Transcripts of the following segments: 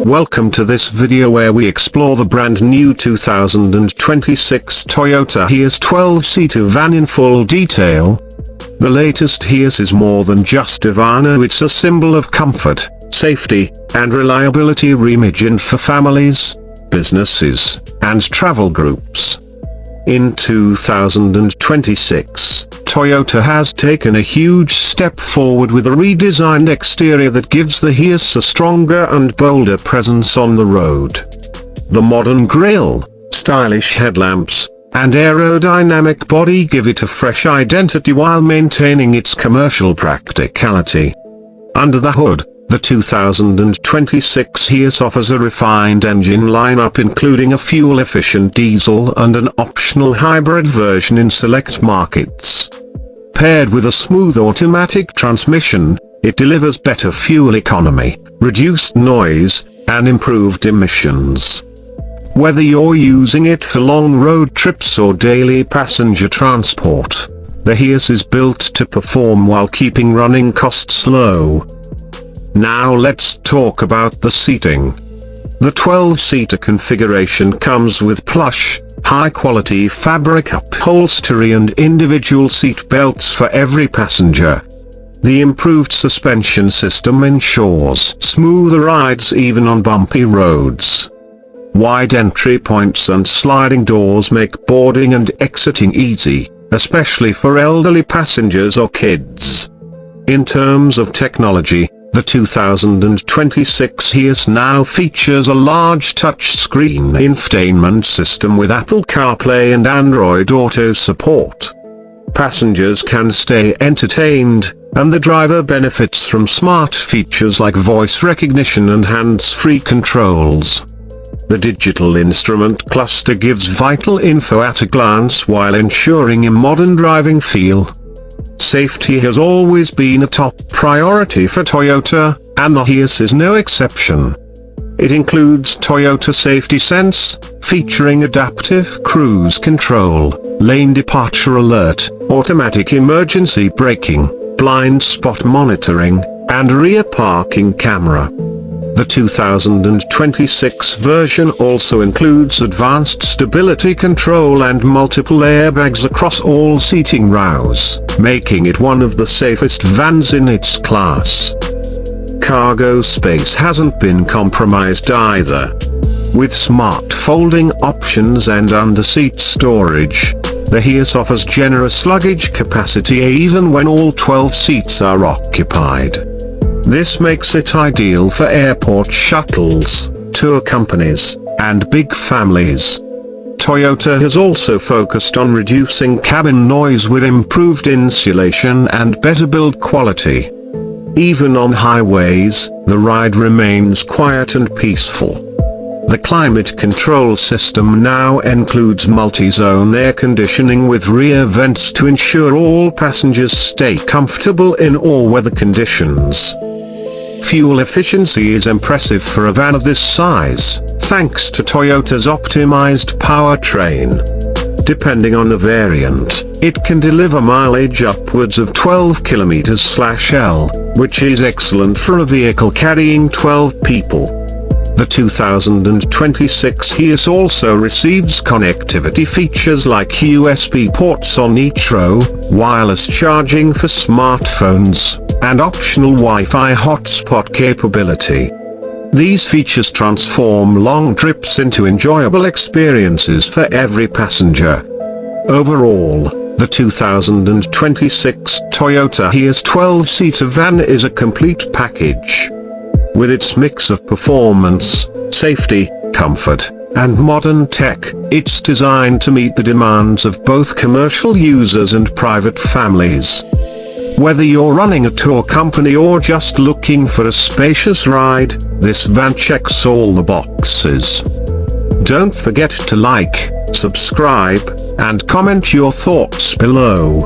Welcome to this video where we explore the brand new 2026 Toyota Hiace 12-seater van in full detail. The latest Hiace is more than just a van, it's a symbol of comfort, safety, and reliability, reimagined for families, businesses, and travel groups. In 2026, Toyota has taken a huge step forward with a redesigned exterior that gives the Hiace a stronger and bolder presence on the road. The modern grille, stylish headlamps, and aerodynamic body give it a fresh identity while maintaining its commercial practicality. Under the hood, the 2026 Hiace offers a refined engine lineup including a fuel-efficient diesel and an optional hybrid version in select markets. Paired with a smooth automatic transmission, it delivers better fuel economy, reduced noise, and improved emissions. Whether you're using it for long road trips or daily passenger transport, the Hiace is built to perform while keeping running costs low. Now let's talk about the seating. The 12-seater configuration comes with plush, high-quality fabric upholstery and individual seat belts for every passenger. The improved suspension system ensures smoother rides even on bumpy roads. Wide entry points and sliding doors make boarding and exiting easy, especially for elderly passengers or kids. In terms of technology, the 2026 Hiace now features a large touchscreen infotainment system with Apple CarPlay and Android Auto support. Passengers can stay entertained, and the driver benefits from smart features like voice recognition and hands-free controls. The digital instrument cluster gives vital info at a glance while ensuring a modern driving feel. Safety has always been a top priority for Toyota, and the Hiace is no exception. It includes Toyota Safety Sense, featuring adaptive cruise control, lane departure alert, automatic emergency braking, blind spot monitoring, and rear parking camera. The 2026 version also includes advanced stability control and multiple airbags across all seating rows, making it one of the safest vans in its class. Cargo space hasn't been compromised either. With smart folding options and under-seat storage, the Hiace offers generous luggage capacity even when all 12 seats are occupied. This makes it ideal for airport shuttles, tour companies, and big families. Toyota has also focused on reducing cabin noise with improved insulation and better build quality. Even on highways, the ride remains quiet and peaceful. The climate control system now includes multi-zone air conditioning with rear vents to ensure all passengers stay comfortable in all weather conditions. Fuel efficiency is impressive for a van of this size, thanks to Toyota's optimized powertrain. Depending on the variant, it can deliver mileage upwards of 12 km/L, which is excellent for a vehicle carrying 12 people. The 2026 Hiace also receives connectivity features like USB ports on each row, wireless charging for smartphones, and optional Wi-Fi hotspot capability. These features transform long trips into enjoyable experiences for every passenger. Overall, the 2026 Toyota Hiace 12-seater van is a complete package. With its mix of performance, safety, comfort, and modern tech, it's designed to meet the demands of both commercial users and private families. Whether you're running a tour company or just looking for a spacious ride, this van checks all the boxes. Don't forget to like, subscribe, and comment your thoughts below.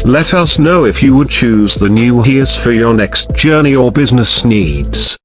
Let us know if you would choose the new Hiace for your next journey or business needs.